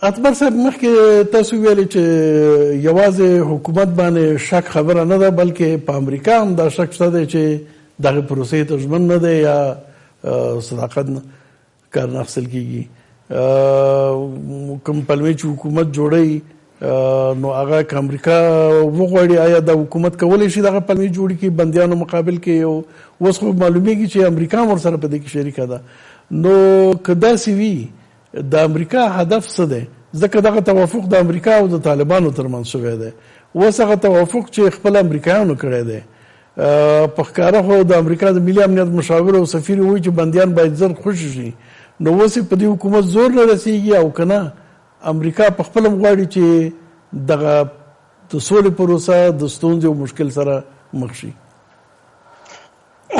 اکبر صاحب مخکې تاسو ویلې چې یوازې حکومت باندې شک خبره نه ده بلکې په امریکا هم دا شک شته دی چې دغه پروسې ته ژمن نه دی یا صداقت کار نه اخیستل کېږي. کوم پلوي چې حکومت جوړوي نو هغه که امریکا وغواړي آیا د حکومت کولی شي دغه پلوي جوړ کړي بندیانو مقابل کې؟ اوس خو معلومیږي چې امریکا هم ورسره په دې کې شریکه ده. نو که داسې وي د امریکا هدف څه دی؟ ځکه دغه توافق د امریکا او د طالبانو ترمنځ شوی دی. اوس هغه توافق چې خپل امریکایانو کړی دی په ښکاره خو د امریکا د ملي امنیت مشاور او سفیر وایي چې بندیان باید زر خوشي شي. نو اوس په دې حکومت زور نه رسېږي او که نه امریکا په خپل هم غواړي چې دغه د سولې پروسه د ستونزې او مشکل سره مخ شي.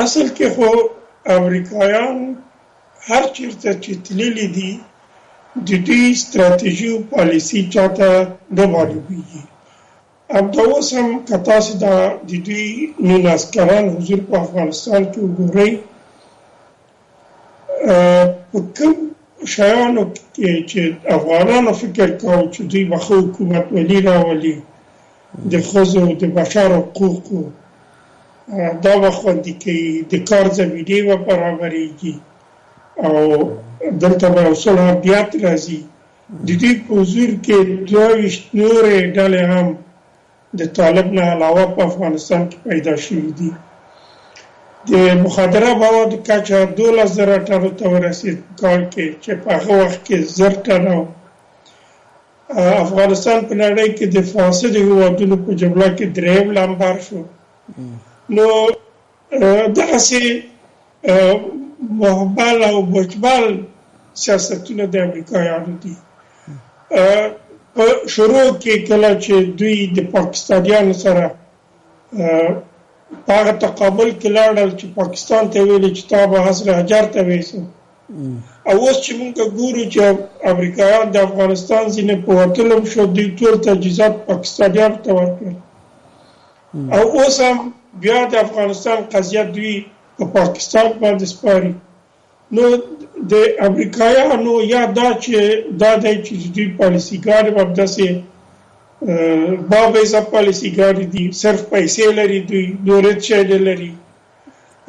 اصل کې خو امریکایان هر چیرته چې تللی دي د دوی ستراتیژي او پالیسي چاته نه معلومیږي. همدا اوس هم که تاسو د دوی 19 کلن حضور په افغانستان کې وګورئ په کوم شیانو کې چې افغانانو فکر کاوه چې دوی به ښه حکومت ولي راولي د ښځو د بشر حقوقو دا به خوندي کوي د کار زمینې به برابرېږي او دلته به یو صلحیت راځي. د دوی په حضور کې 22 نورې ډلې هم د طالب نه علاوه په افغانستان کې پیدا شوي دي. د مخدره موادو کچه 12,000 ټنو ته ورسېد کال کې چې په هغه وخت کې 1000 ټنه و. افغانستان په نړۍ کې د فاسدو هېوادونو په جمله کې 3 نمبر شو. نو دغسې محبل او مجمل سیاستونه د امریکایانو دي. په شروع کې کله چې دوی د پاکستانیانو سره په هغه تقابل کې لاړل چې پاکستان ته ویلې چې تا به حصر حجر ته ویسو او اوس چې موږ ګورو چې امریکایان د افغانستان ځینې په وتلو شو دوی ټول تجهیزات پاکستانیانو ته ورکړل او اوس هم بیا د افغانستان قضیه دوی په پاکستان باندې سپاري. نو د امریکایانو یا دا چې دا دی چې دوی پالیسیګانې به همداسې بابیزه پالیسیګانې دي صرف پیسې لري دوی نورې شی نه لري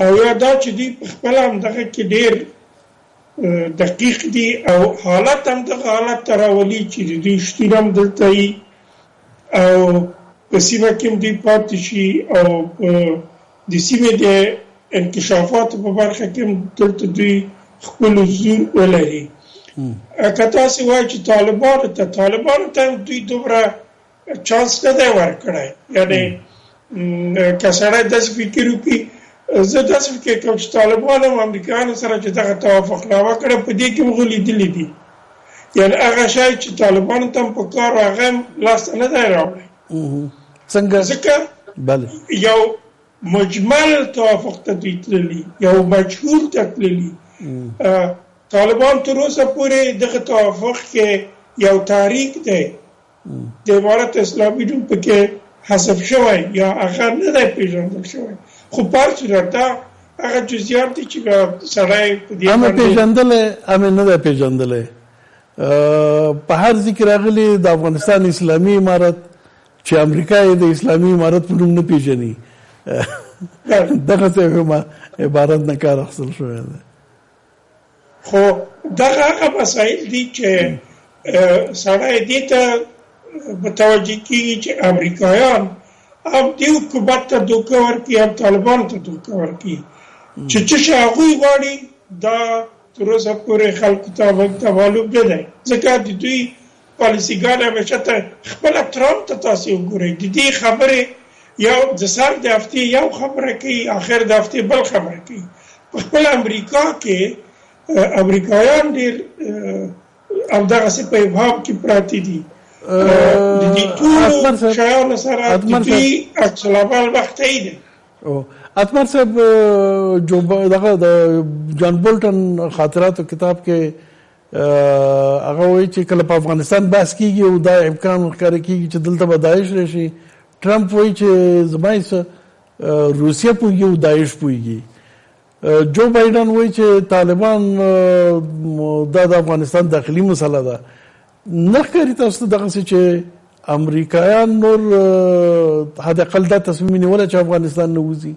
او یا دا چې دوی په خپله همدغه کې ډېر دقیق دي او حالت هم دغه حالت ته راولي چې د دوی شتون هم دلته وي او په سیمه کې هم دوی پاتې شي او د سیمې د انکشافاتو په برخه کې هم دلته دوی خپل حضور ولري. که تاسې وایي چې طالبانو ته دوی دومره چانس نه دی ورکړی یعنې که سړی داسې فکر وکړي زه داسې فکر کوم چې طالبانو هم امریکایانو سره چې دغه توافقنامه کړې په دې کې هغوی لیدلي دي یعنې هغه شی چې طالبانو ته هم په کار هغه هم لاسته نه دی راوړی ځکه یو مجمل توافق ته دوی تللي یو مجهول ته تللي. طالبان تر اوسه پورې دغه توافق کې یو تاریخ دی د امارت اسلامي نوم پکې حذف شوی یا هغه نه دی پیژندل شوی خو په هر صورت دا هغه جزئیات دي چې سړی په دې باندې پیژندلی هم نه دی پیژندلی. په هر ذکر راغلي د افغانستان اسلامي امارت چې امریکا یې د اسلامي امارت په نوم نه پیژني دغسې عبارت نه کار اخیستل شوی دی. خو دغه هغه مسایل دي چې سړی دې ته متوجه کېږي چې امریکایان هم دې حکومت ته دوکه ورکړي هم طالبانو ته دوکه ورکړي چې څه شی هغوی غواړي دا تر اوسه پورې خلکو ته موږ ته معلوم نه دی ځکه د دوی پالیسیګانې همیشه ته خپله ټرمپ ته تاسې وګورئ د دې خبرې یو د سر د هفتې یو خبره کوي آخر د هفتې بل خبره کوي. په خپل امریکا کې امریکایان ډېر همدغسې په ابهام کې پراته دي د دې ټولو شیانو سره د دوی عکس العمل مخته دی. اتمر صاحب دغه د جان بولټن خاطراتو کتاب کې هغه وایي چې کله په افغانستان بحث کېږي او دا امکان ښکاره کېږي چې دلته به داعش راشي ټرمپ وایي چې زما روسیه پوهېږي او داعش پوهېږي. جو بایډن وایي چې طالبان دا د افغانستان داخلي مسله ده نه ښکاري تاسو ته دغسې چې امریکایان نور حد اقل دا تصمیم نیولی چې افغانستان نه وځي؟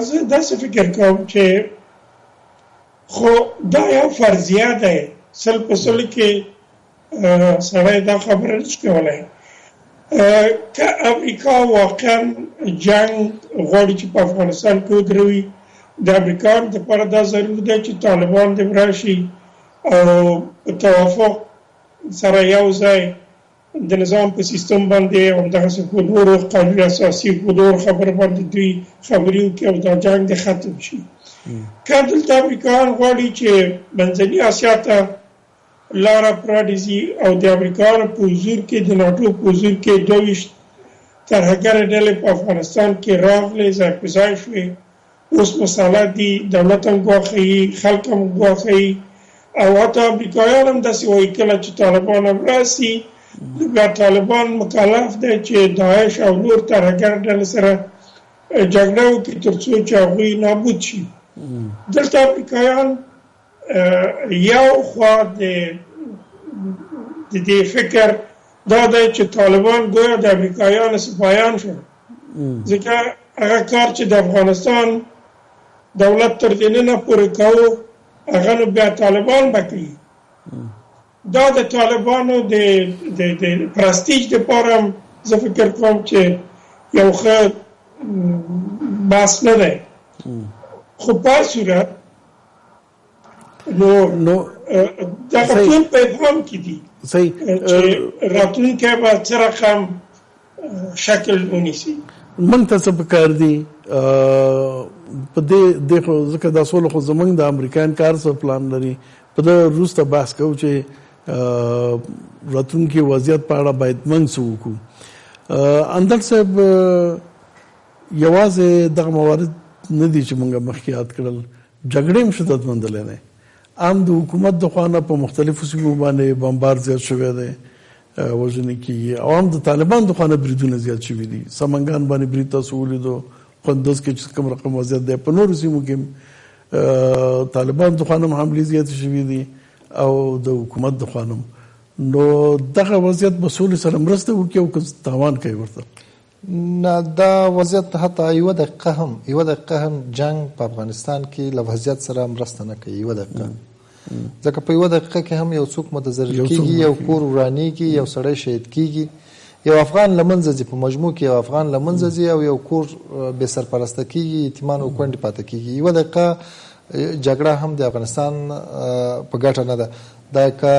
زه داسې فکر کوم چې خو دا یو فرضیه ده، سل په سل کې سړی دا خبره نشي کولی. که امریکا واقعا جنگ غواړي چې په افغانستان کې ودروي، د امریکایانو دپاره دا ضرور دی چې طالبان دې راشي او په توافق سره یو ځای د نظام په سیستم باندې او همدغسې په نورو قانون اساسي په نورو خبرو باندې دوی خبرې وکړي او دا جنګ دې ختم شي. که دلته امریکایان غواړي چې منځني اسیا ته لاره پرانیزي او د امریکایانو په حضور کې د ناټو په حضور کې 22 ترهګرې ډلې په افغانستان کې راغلې، ځای په ځای شوې، اوس مساله دي، دولت هم ګواښي، خلک هم ګواښي، او حتی امریکایان هم داسې وایي کله چې طالبان هم راسي بیا طالبان مکلف دی چې داعش او نور ترهګر ډلې سره جګړه وکړي تر څو چې هغوی نابود شي. دلته امریکایان یو خوا د دې فکر دا دی چې طالبان ګویا د امریکایانو سپایان شو، ځکه هغه کار چې د افغانستان دولت تر دې نه پورې کوو هغه نو بیا طالبان به کوي. دا د طالبانو د پرستیج دپاره هم زه فکر کوم چې یو ښه بحث نه دی. خو په هر صورت نو دغه ټول په ابهام کې دي چې راتلونکی به څه رقم شکل ونیسي. موږ ته څه پکار دي په دې خو ځکه دا سوله خو زموږ د امریکایان کار څه پلان لري، په دې وروسته بحث کوو چې راتلونکي وضعیت په اړه باید موږ څه وکړو. اندر صاحب یوازې دغه موارد نه دي چې موږ مخکې یاد کړل، جګړې هم شدت موندلی دی. عام د حکومت د خوا نه په مختلفو سیمو باندې بمبار زیات شوی دی، وژنې کېږي، او هم د طالبان د خوا نه بریدونه زیات شوي دي. سمنګان باندې برید تاسو ولیدو، قندوز کې چې کوم رقم وضعیت دی، په نورو سیمو کې طالبان د خوا نه هم حملې زیاتې شوي دي او د حکومت د خوا نه. نو دغه وضعیت به سولې سره مرسته وکړي او که تاوان کوي ورته؟ نه، دا وضعیت حتی یوه دقیقه هم جنگ په افغانستان کې له وضعیت سره مرسته نه کوي. یوه دقیقه ځکه په یوه دقیقه کې هم یو څوک متضرر کېږي، یو کور ورانېږي، یو سړی شهید کېږي، یو افغان له منځه ځي، په مجموع کې یو افغان له منځه ځي او یو کور بې سرپرسته کېږي، یتیمان او کونډې پاتې کېږي. یوه دقیقه جګړه هم د افغانستان په ګټه نه ده. دا که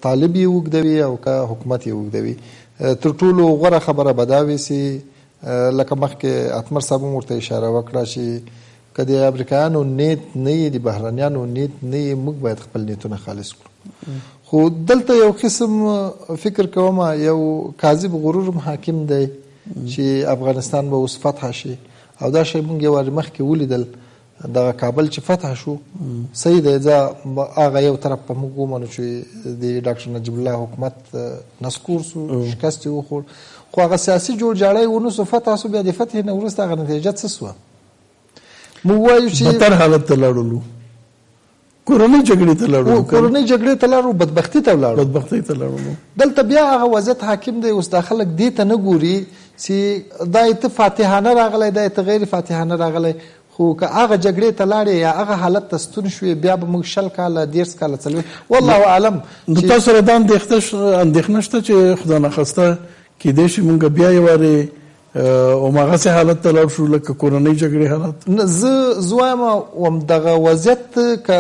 طالب یې اوږدوي او که حکومت یې اوږدوي. تر ټولو غوره خبره به دا ویسي لکه مخکې اتمر صاحب هم ورته اشاره وکړه چې که د امریکایانو نیت نه وي، د بهرنیانو نیت نه وي، موږ باید خپل نیتونه خالص کړو. خو دلته یو قسم فکر کوم یو کاذب غرور حاکم دی چې افغانستان به اوس فتح شي، او دا شی موږ یو وارې مخکې ولیدل. دغه کابل چې فتح شو صحیح دی، ځکه هغه یو طرف په موږ ومنو چې د ډاکټر نجیب الله حکومت نسکور سو، شکست یې وخوړ، خو هغه سیاسي جوړجاړی ونسو، فتح سو. بیا د فتح نه وروسته هغه نتیجه څه سوه؟ موږ وایو چې بدتر حالت ته لاړلو، کورنۍ جګړې ته لاړو، بدبختي ته لاړو. دلته بیا هغه وضعیت حاکم دی. اوس دا خلک دې ته نه ګوري چې دا ته فاتحانه راغلی، دا ته غیر فاتحانه راغلی. خو که هغه جګړې ته لاړې یا هغه حالت ته ستون شوې، بیا به موږ 20 کاله 30 کاله والله اعلم. نو تاسو سره دا اندېښنه شته چې خدای نخواسته کېدای شي موږ بیا یې وارې هماغسې حالت ته لاړ شو لکه کورنۍ جګړې حالت؟ زه وایم همدغه وضعیت که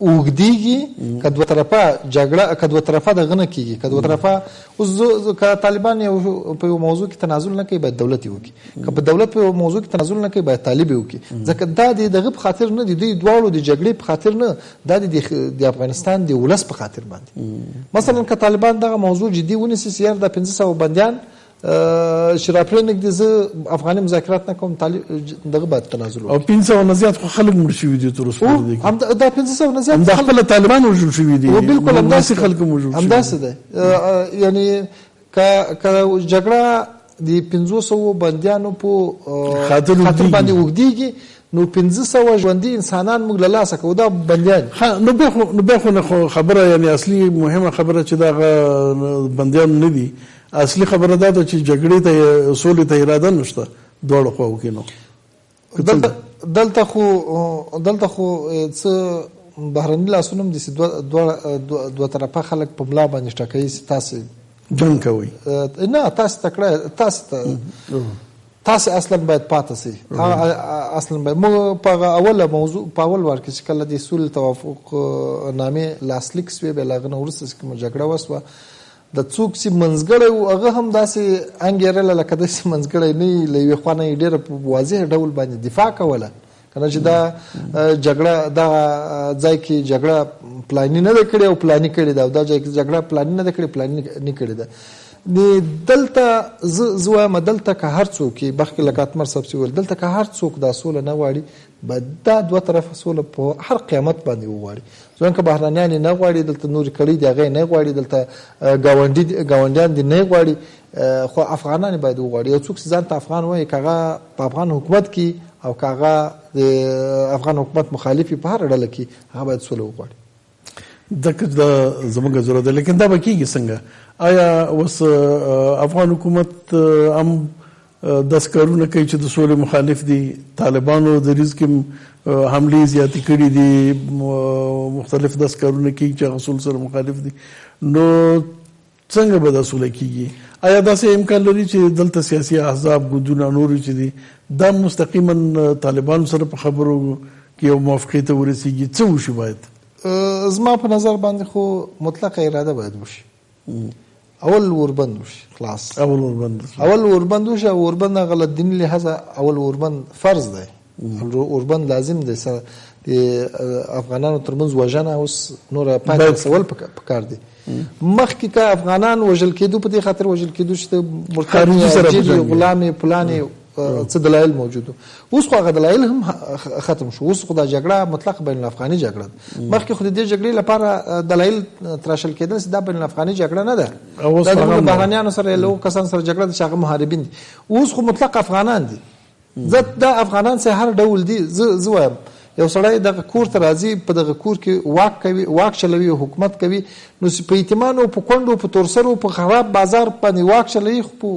اوږدېږي، که دوه طرفه جګړه، که دوه طرفه دغه نه کېږي، که دوه طرفه اوس که طالبان په یو موضوع کې تنازل نه کوي، باید دولت یې وکړي. که په دولت په یو موضوع کې تنازل نه کوي، باید طالب یې وکړي. ځکه دا د دغه په خاطر نه دي، دوی دواړو د جګړې په خاطر نه، دا د افغانستان د ولس په خاطر باندې. مثلا که طالبان دغه موضوع جدي ونیسي، یار د 500 بندیان چې راپرېږدي، زه افغاني مذاکرات نه کوم، دغه باید تنازل وکړي. او 500 نه زیات خو خلک مړ شوي دي تر اوسه پورې. دا 500 نه زیات خپله طالبان وژل شوي دي، بالکل همداسې خلک هم وژل شوي. همداسې دی. یعنې که جګړه د 500 بندیانو په خاطر باندې اوږدېږي، نو 1500 ژوندي انسانان موږ له لاسه کوو دا بندیان. نو بیا خو خبره یعنی اصلي مهمه خبره چې دا بندیان نه دي. اصلي خبره دا ده چې جګړې ته سولې ته اراده نشته دواړو خواو کې. نو دلته خو څه بهرني لاسونه هم دي دوه طرفه خلک په ملا باندې ټکوي چې تاسې جنګ کوئ. نه تاسې تکړه تاسې اصلا باید پاتې سئ. اصلا باید موږ په اوله موضوع په اول وار کې چې کله د سولې توافق نامې لاسلیک سوې بیا له هغه نه وروسته چې کومه جګړه وسوه د څوک چې منځګړی و هغه هم داسې انګېرله لکه داسې منځګړی نه وي له یوې خوا نه یې ډېره په واضح ډول باندې دفاع کوله که نه چې دا جګړه دغه ځای کې جګړه پلاني نه ده کړې او پلاني کړې ده او دا ځای کې جګړه پلاني نه ده کړې پلاني نه کړې ده. دلته زه وایم دلته که هر څوک بخکې لکه اتمر صاحب چې ویل دلته که هر څوک دا سوله نه غواړي باید دا دوه طرفه سوله په هر قیمت باندې وغواړي. ځکه که بهرنیان یې نه غواړي دلته نورې کړۍ دي هغه یې نه غواړي دلته ګاونډیان دي نه غواړي خو افغانان یې باید وغواړي. یو څوک چې ځان ته افغان وایي که هغه په افغان حکومت کې او که هغه د افغان حکومت مخالف په هر ډله کې هغه باید سوله وغواړي. ځکه دا زموږ ضرورت ده. لیکن دا به کېږي څنګه؟ آیا اوس افغان حکومت هم داسې کارونه کوي چې د سولې مخالف دي؟ طالبانو د ریز کې حملې زیاتې کړي دي، مختلف داسې کارونه کوي چې هغه سولې سره مخالف دي. نو څنګه به دا سوله کېږي؟ آیا داسې امکان لري چې دلته سیاسي احزاب ګوندونه نور چې دي دا مستقیما طالبانو سره په خبرو کې یو موافقې ته ورسېږي؟ څه وشي باید؟ زما په نظر باندې خو مطلقه اراده باید وشي. اول وربند وشي خلاص. اول وربند وشي. وربند هغه له دیني لحاظه اول وربند فرض دی. وربند لازم دی. افغانانو ترمنځ وژنه اوس نور پای رسول پکار دي. مخکې که افغانان وژل کېدو په دې خاطر وژل کېدو چې مرتد غلامي پلانې څه دلایل موجود. اوس خو هغه دلایل هم ختم شو. اوس خو دا جګړه مطلق بین الافغاني جګړه ده. مخکې خو د دې جګړې لپاره دلایل تراشل کېدل چې دا بین الافغاني جګړه نه ده، دا د بهرنیانو سره له کسان سره جګړه ده چې هغه محاربین دي. اوس خو مطلق افغانان دي. دا افغانان سه هر ډول دي. زه وایم یو سړی دغه کور ته راځي په دغه کور کې واک کوي، واک چلوي، حکومت کوي، نو په ایتمان او په کونډو په تورسرو په خراب بازار باندې واک چلوي، خو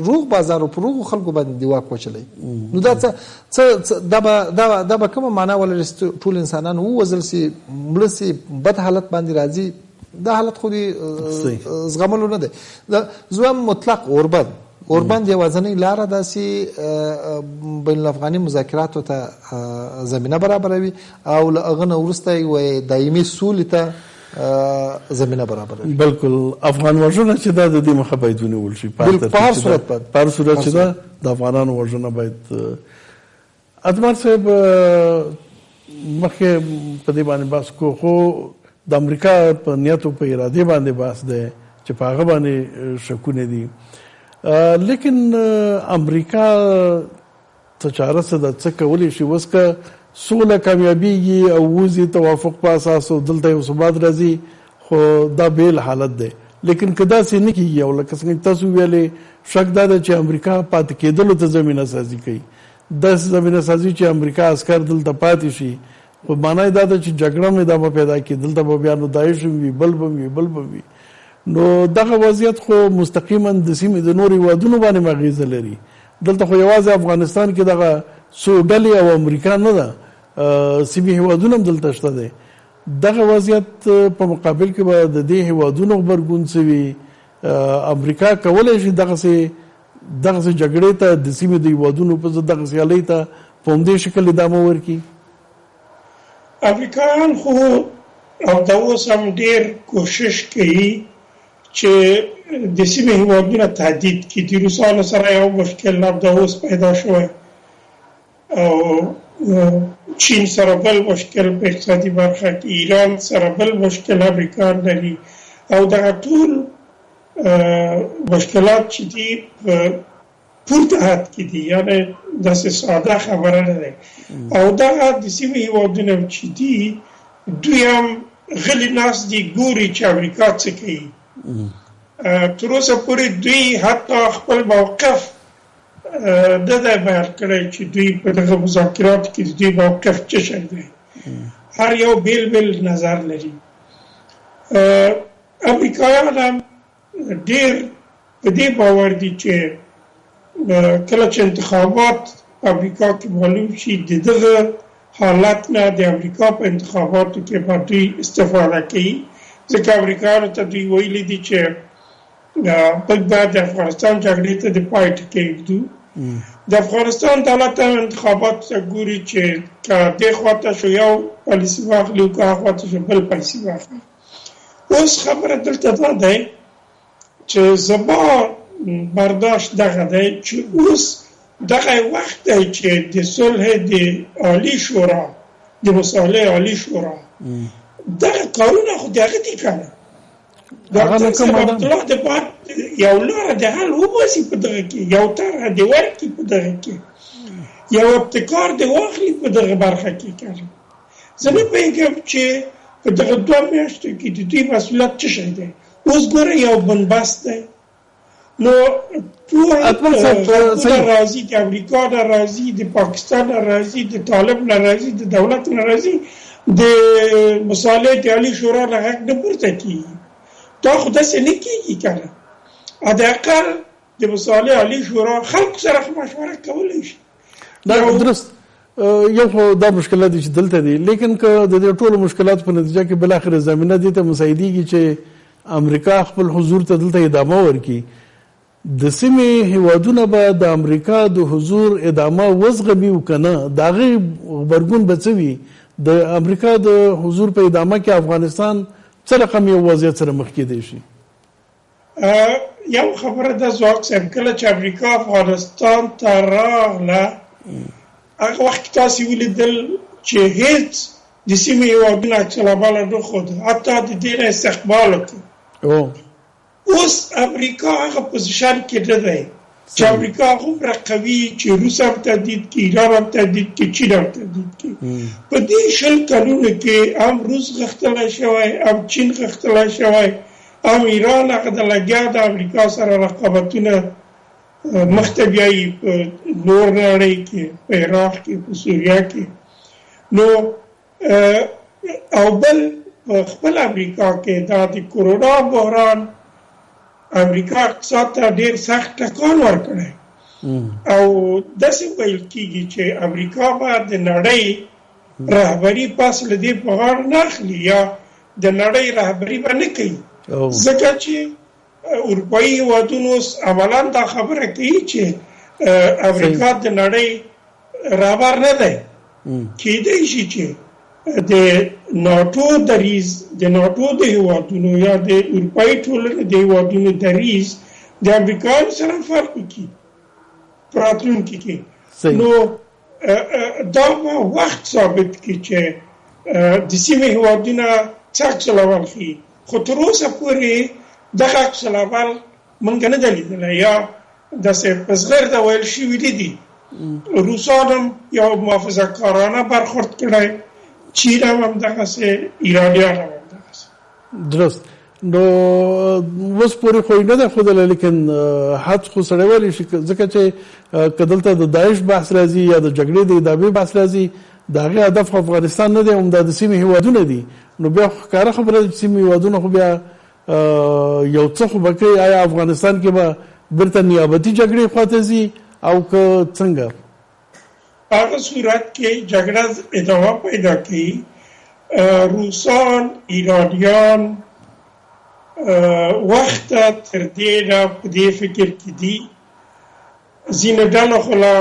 روغ بازار او روغ خلکو باندې دی واک وچلای. نو دا څه دا به کومه معنا ولري؟ ټول انسانان ووزل سي مړ سي بد حالت باندې راځي. دا حالت خو دې زغملو نه دی. زوم مطلق اوربند یوازنۍ لاره داسي بین الافغاني مذاکراتو ته زمينه برابروي او له هغه نه وروسته یو دایمي سولې ته زمينه برابروي. بالکل. افغان وژنه چې دا د دې مخه باید ونیول شي. په هر صورت چې دا د افغانانو وژنه باید. اتمر صاحب مخکې په دې باندې بحث کو، خو د امریکا په نیت او په اراده باندې بحث دی چې په هغه باندې شکونه دي. لیکن امریکا ته چاره څه ده؟ څه کولی شي اوس که سوله کامیابیږي او وځي توافق په اساس او دلته یو ثبات راځي؟ خو دا بیل حالت دی. لیکن که داسې نه کېږي او لکه څنګه تاسو ویلې شک دا ده چې امریکا پاتې کېدلو ته زمینه سازي کوي. داسې زمینه سازي چې امریکا عسکر دلته پاتې شي، خو معنی دا ده چې جګړه مې دا به پیدا کړي، دلته به بیا نو داعش وي، بل به وي. نو دغه وضعیت خو مستقیما د سیمې د نورو هیوادونو باندې اغیزه لري. دلته خو یوازې افغانستان کې دغه څو ډلې او امریکا نه ده، سیمې هیوادونه هم دلته شته دي. دغه وضعیت په مقابل کې به د دې هیوادونو غبرګون څه وي؟ امریکا کولی شي دغسې جګړې ته د سیمې د هیوادونو په ضد دغه سیالۍ ته په همدې شکل ادامه ورکړي؟ امریکایان خو او دا اوس هم ډېر کوشش کوي چې د سیمې هیوادونه تهدید کړي. د روسانو سره یو مشکل همدا اوس پیدا شوی او چین سره بل مشکل په اقتصادي برخه کې، ایران سره بل مشکل امریکایان لري او دغه ټول مشکلات چې دي پورته حد کې دي، یعنې داسې ساده خبره نه ده. او دغه د سیمې هیوادونه چې دي دوی هم غلي ناست دي، ګوري چې امریکا څه کوي. تر اوسه پورې دوی حتی خپل موقف دا بیان کړی چې دوی په دغه مذاکراتو کې دوی موقف څه شی دی هر یو بیل بیل نظر لري امریکایان هم ډېر په دې باور دي چې کله چې انتخابات امریکا کې معلوم شي د دغه حالت نه د امریکا په انتخاباتو کې به دوی استفاده کوي ځکه امریکایانو ته دوی ویلي دي چې موږ باید د افغانستان جګړې ته د پای ټکی ږدو د افغانستان دولت هم انتخاباتو ته ګوري چې که دې خواته شو یو پالیسي واخلي او که هغه خواته شو بل پالیسي واخلي اوس خبره دلته دا دی چې زما برداشت دغه دی چې اوس دغه وخت دی چې د صلح د عالی شورا د مصالحې عالی شورا دغه کارونه خو د هغه دي کنه ډاکټر صاحب عبدالله د باید یو لاره د حل وباسي په دغه کې یو طرحه د ورکړي په دغه کې یو ابتکار د واخلي په دغه برخه کې کنه زه نه پوهېږم چې په دغه 2 میاشتو کې د دوی مسؤلیت څه شی دی اوس ګوره یو بنبست دی نو ټول راځي د امریکا نه راځي د پاکستان نه راځي د طالب نه راځي د دولت نه راځي د مصالحې د عالی شورا نه غږ نه پورته کېږي دا خو داسې نه کېږي که نه حداقل د مصالحې عالی شورا خلکو سره مشوره کولی شي دا درست یو خو دا مشکلات دي چې دلته دي لیکن که د دې ټولو مشکلاتو په نتیجه کې بالاخره زمینه دې ته مساعدېږي چې امریکا خپل حضور ته دلته ادامه ورکړي د سیمې هیوادونه به د امریکا د حضور ادامه وزغمي او که نه د هغې غبرګون به څه وي د امریکا د حضور په ادامه کې افغانستان څه رقم یو وضعیت سره مخ کېدی شي یو خبره ده ځواک صاحب کله چې امریکا افغانستان ته راغله هغه وخت کې تاسې ولیدل چې هېڅ د سیمې هیوادونه عکس العمل نه ښود حتی د دې نه استقبال وکړي اوس امریکا هغه پوزیشن کې نه دی چې امریکا هومره قوي چې روس هم تهدید کړي ایران هم تهدید کړي چین هم تهدید کړي په دې 20 کلونو کې هم روس غښتلی شوی هم چین غښتلی شوی هم ایران هغه د لګیا د امریکا سره رقابتونه مخته بیایي په نور نړۍ کې په عراق کې په سوریه کې نو او بل خپل امریکا کې دا د کورونا بحران امریکا اقتصاد ته ډېر سخت ټکان ورکړی او داسې ویل کېږي چې امریکا به د نړۍ رهبري پس له دې په غاړه نه اخلي یا د نړۍ رهبري به نه کوي ځکه چې اروپایي هېوادونو اوس عملا دا خبره کوي چې امریکا د نړۍ رهبر نه دی کېدی شي چې د ناټو دریځ د ناټو د هېوادونو یا د اروپایي ټولنې د هېوادونو دریځ د امریکایانو سره فرق وکړي په راتلونکي کې نو دا به وخت ثابت کړي چې د سیمې هېوادونه څه عکس العمل ښیي خو تر اوسه پورې دغه عکس العمل موږ نه دی لیدلی یا داسې په زغرده ویل شوي دي روسان هم یو محافظه کارانه برخورد کړی چین هم دغسې ایرانیان هم دغسې درست نو اوس پورې خو نه ده ښودلی لیکن حد خو سړی ویلی شي ځکه چې که دلته د داعش بحث راځي یا د جګړې د ادامې بحث راځي د هغې هدف افغانستان نه دی همدا د سیمې هېوادونه دي نو بیا خو ښکاره خبره ده چې سیمې هېوادونه خو بیا یو څه خو به کوي آیا افغانستان کې به بیرته نیابتي جګړې خواته ځي او که څنګه هغه صورت کې جګړه ادامه پیدا کوي روسان ایرانیان وخت تر دې نه په دې فکر کې دي ځینې ډلو خو لا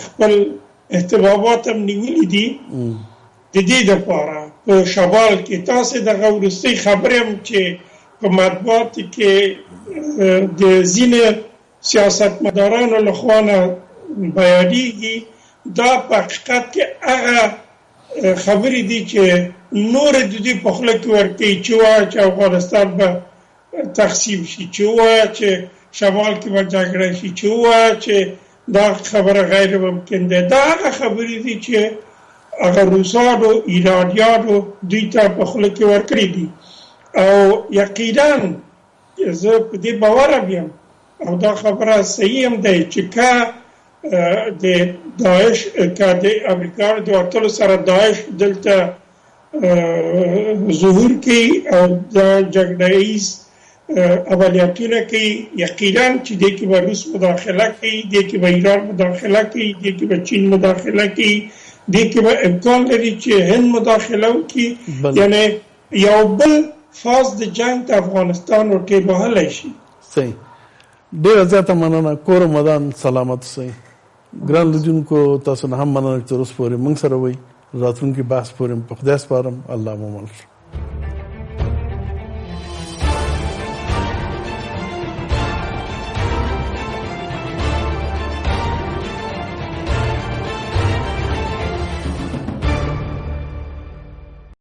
خپل اهتمامات هم نیولي دي د دې دپاره په شمال کې تاسې دغه وروستۍ خبرې هم چې په مطبوعاتو کې د ځینې سیاستمدارانو لخوا نه بیانېږي دا په حقیقت کې هغه خبرې دي چې نور د دوی په خوله کې ورکوي چې وایه چې افغانستان به تقسیم شي چې وایه چې شمال کې به جګړه شي چې وایه چې دا خبره غیر ممکن ده دا هغه خبرې دي چې هغه روسانو ایرانیانو دوی ته په خوله کې ورکړي دي او یقینا زه په دې باور یم او دا خبره صحیح هم دی چې که د داعش که د امریکا د وتلو سره داعش دلته ظهور کوي او دا جګړه‌ایز عملیاتونه کوي، یقینا چې دې کې به روس مداخله کوي، دې کې به ایران مداخله کوي، دې کې به چین مداخله کوي، دې کې به امکان لري چې هند مداخله وکړي. یعنی یو بل فاز د جنگ د افغانستان ورټې وهلی شي. صحیح، ډېره زیاته مننه. کور مدان سلامت اوسئ. ګران لیدونکو تاسو نه هم مننه چې تر اوسه پورې موږ سره وئ. راتلونکي بحث پورې په خدای سپارم. الله مو مل.